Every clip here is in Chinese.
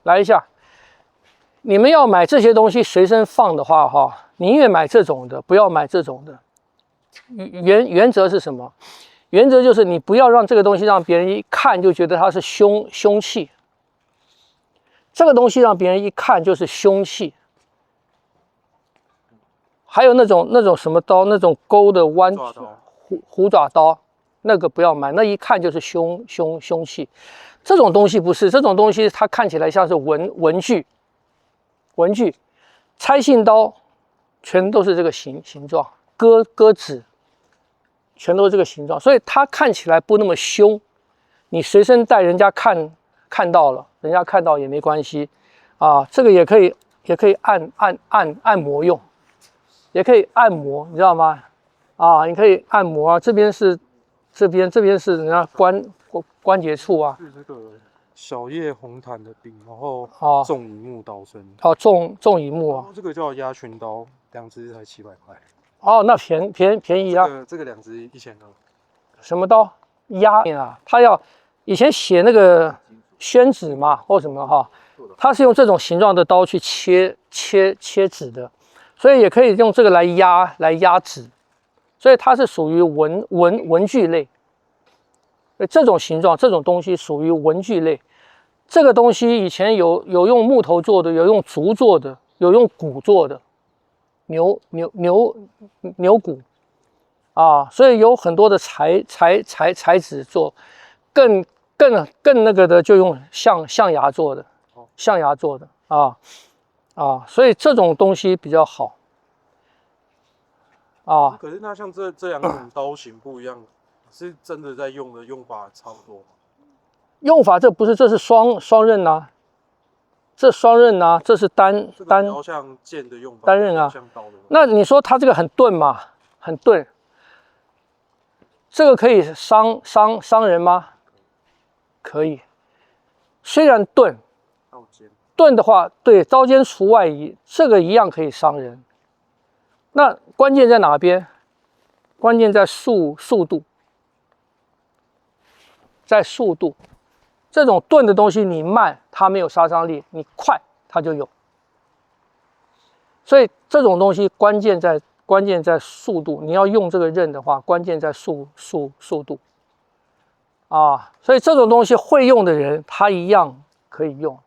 来一下，你们要买这些东西随身放的话，哈，宁愿买这种的，不要买这种的。原则是什么？原则就是你不要让这个东西让别人一看就觉得它是凶器。这个东西让别人一看就是凶器。还有那种什么刀，那种钩的弯虎爪刀，那个不要买，那一看就是凶器。这种东西不是，这种东西它看起来像是文具，拆信刀全都是这个形状，割纸全都是这个形状，所以它看起来不那么凶。你随身带，人家看到了，人家看到也没关系啊。这个也可以按摩用。也可以按摩，你知道吗？啊，你可以按摩啊。这边是人家关节处啊。是这个小叶红毯的柄，然后重银木刀身。哦，重银木啊。这个叫鸭群刀，2只才700块。哦，那便宜啊。这个2只1200。什么刀？鸭啊，他要以前写那个宣纸嘛，或什么哈，他是用这种形状的刀去切纸的。所以也可以用这个来压纸，所以它是属于文具类。这种形状这种东西属于文具类。这个东西以前有用木头做的，有用竹做的，有用骨做的，牛骨啊，所以有很多的材质做，更那个的就用象牙做的啊，所以这种东西比较好啊。可是那像这2种刀型不一样，是真的在用的用法差不多吗？用法这不是，这是双刃呐，这双刃呐，这是单比较像剑的用法，单刃啊。像刀的。那你说它这个很钝嘛？很钝，这个可以伤人吗？可以，虽然钝。钝的话，对，刀尖除外，这个一样可以伤人。那关键在哪边？关键在速度，在速度。这种钝的东西，你慢它没有杀伤力，你快它就有。所以这种东西关键在速度。你要用这个刃的话，关键在速度啊。所以这种东西会用的人，他一样可以用。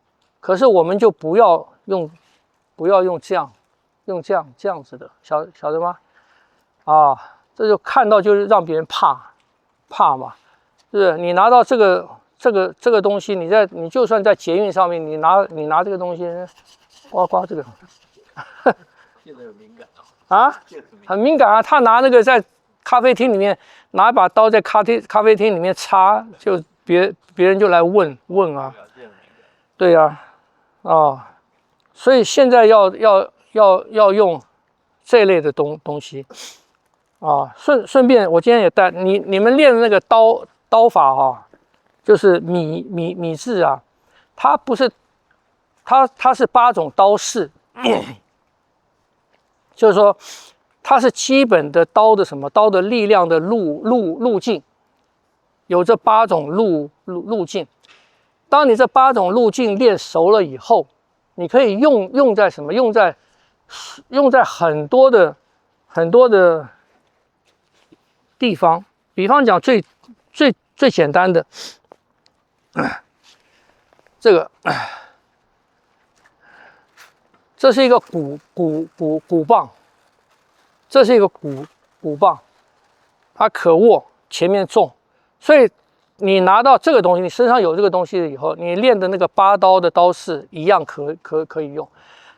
可是我们就不要用这样子的，晓得吗？啊，这就看到就是让别人怕嘛，是不是？你拿到这个东西，你就算在捷运上面，你拿这个东西，刮这个，现在很敏感啊，很敏感啊。他拿那个在咖啡厅里面拿一把刀在咖啡厅里面插，就别人就来问啊，对呀。啊，所以现在要用这类的东西啊。顺便，我今天也带你们练的那个刀法哈，就是米字啊，它不是它是8种刀式，就是说它是基本的刀的什么刀的力量的路径，有这8种路径。当你这8种路径练熟了以后，你可以用在什么？用在很多的地方。比方讲最简单的，这个，这是一个鼓棒，这是一个鼓棒，它可握，前面重，所以。你拿到这个东西，你身上有这个东西以后，你练的那个8刀的刀式一样可以用。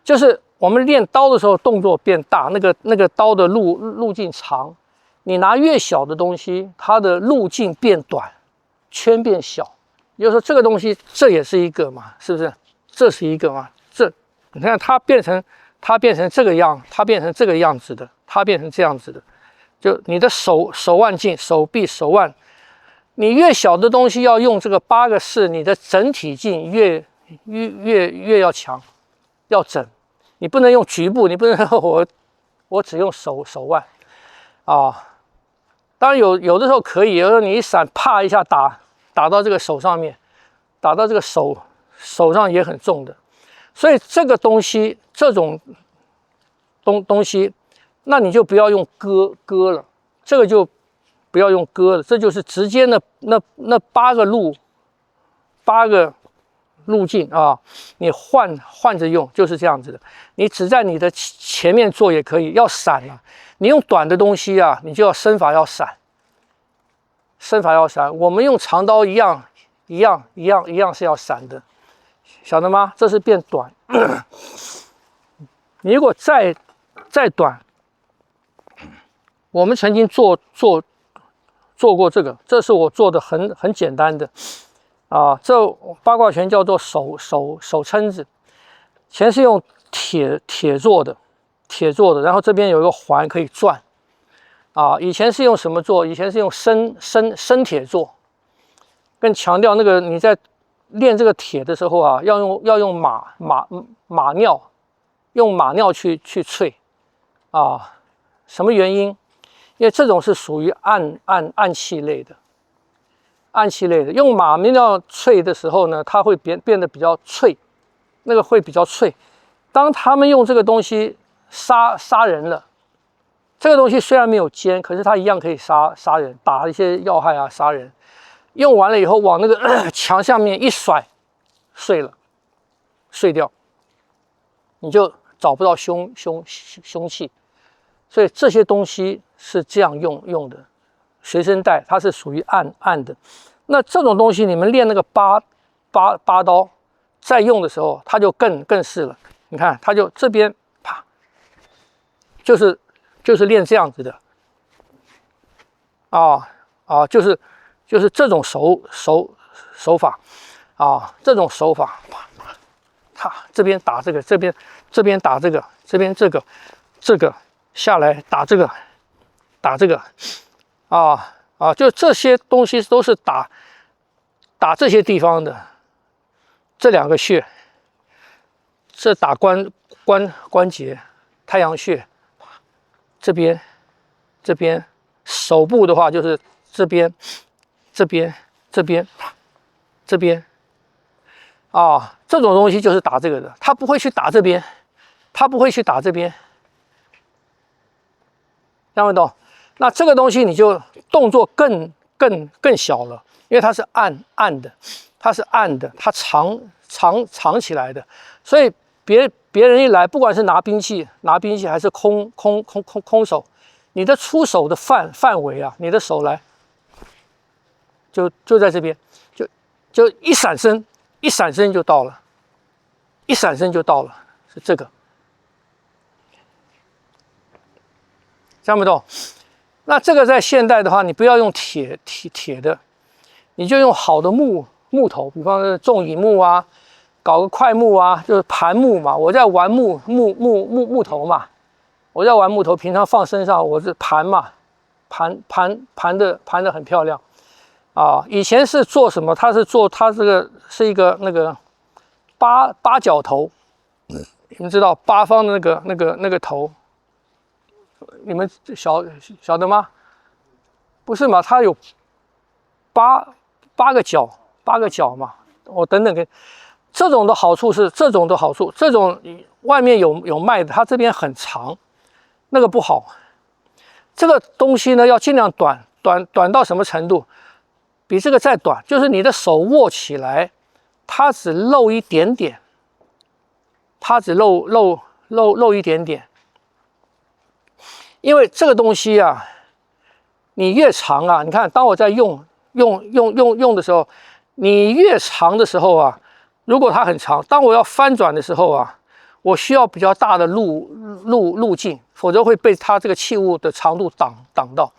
就是我们练刀的时候，动作变大，那个刀的路径长。你拿越小的东西，它的路径变短，圈变小。也就是说，这个东西这也是一个嘛，是不是？这是一个嘛？你看它变成这个样，它变成这个样子的，它变成这样子的。就你的手腕劲、手臂、手腕。你越小的东西要用这个8个式，你的整体劲越要强，要整。你不能用局部，你不能我只用手腕啊。当然有的时候可以，有的时候你一闪，啪一下打到这个手上面，打到这个手手上也很重的。所以这个东西，这种东西，那你就不要用割了，这个就不要用割了，这就是直接那8个路径啊，你换着用，就是这样子的。你只在你的前面做也可以，要闪啊。你用短的东西啊，你就要身法要闪，身法要闪。我们用长刀一样是要闪的，晓得吗？这是变短。你如果再短，我们曾经做过这个，这是我做的很简单的啊。这八卦拳叫做手蛏子，前是用铁做的，然后这边有一个环可以转啊。以前是用什么做？以前是用生铁做，更强调那个你在练这个铁的时候啊，要用马尿，用马尿去淬啊。什么原因？因为这种是属于暗器类的，用马尿淬的时候呢，它会变得比较脆，那个会比较脆。当他们用这个东西杀人了，这个东西虽然没有尖，可是它一样可以杀人，打一些要害啊，杀人。用完了以后，往那个墙下面一甩，碎掉，你就找不到凶器。所以这些东西是这样用的，随身带它是属于暗的。那这种东西你们练那个八刀，在用的时候，它就更是了。你看，它就这边啪，就是练这样子的，就是这种手法啊，这种手法，啪，这边打这个，这边打这个，这边这个下来打这个就这些东西都是打这些地方的，这2个穴，这打关节，太阳穴，这边手部的话就是这边啊，这种东西就是打这个的，他不会去打这边，听没懂？那这个东西你就动作更小了，因为它是暗的，它藏起来的，所以别人一来，不管是拿兵器还是空手，你的出手的范围啊，你的手来就在这边，就一闪身就到了，是这个。听不懂？那这个在现代的话，你不要用铁的，你就用好的木头，比方说种乙木啊，搞个块木啊，就是盘木嘛。我在玩木头嘛，我在玩木头，平常放身上我是盘嘛，盘的很漂亮啊。以前是做什么？它这个是一个那个八角头，你们知道八方的那个头。你们晓得吗？不是嘛？它有八个角嘛。我等等给这种的好处是这种外面有卖的，它这边很长，那个不好。这个东西呢要尽量短到什么程度？比这个再短，就是你的手握起来，它只露一点点，露一点点。因为这个东西啊，你越长啊，你看，当我在用的时候，你越长的时候啊，如果它很长，当我要翻转的时候啊，我需要比较大的路径，否则会被它这个器物的长度挡到。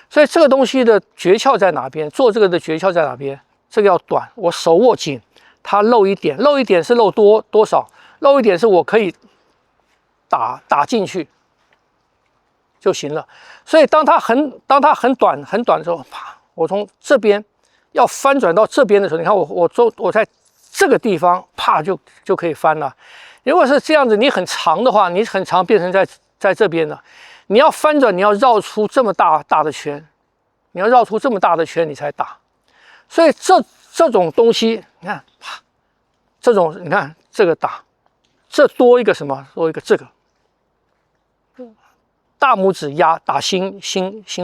所以这个东西的诀窍在哪边？做这个的诀窍在哪边？这个要短，我手握紧，它露一点是露多少？露一点是我可以打进去。就行了。所以当它很短的时候，啪，我从这边要翻转到这边的时候，你看我在这个地方，啪就可以翻了。如果是这样子，你很长的话，你很长变成在这边了。你要翻转，你要绕出这么大的圈，你才打。所以这种东西，你看，啪，这种你看这个打，这多一个什么？多一个这个。大拇指打心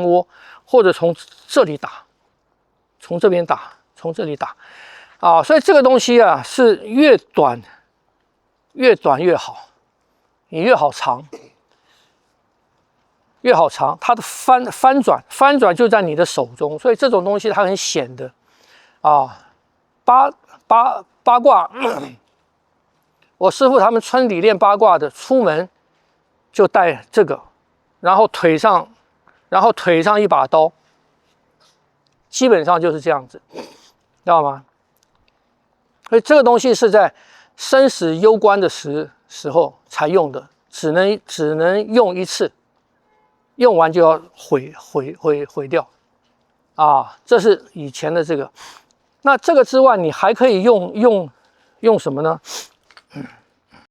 窝，或者从这里打，从这边打，从这里打，啊，所以这个东西啊是越短越好，你越好藏，它的翻转就在你的手中，所以这种东西它很显的，啊，八卦，我师父他们村里练八卦的，出门就带这个。然后腿上一把刀，基本上就是这样子，知道吗？所以这个东西是在生死攸关的时候才用的，只能用一次，用完就要毁掉，啊，这是以前的这个。那这个之外，你还可以用什么呢？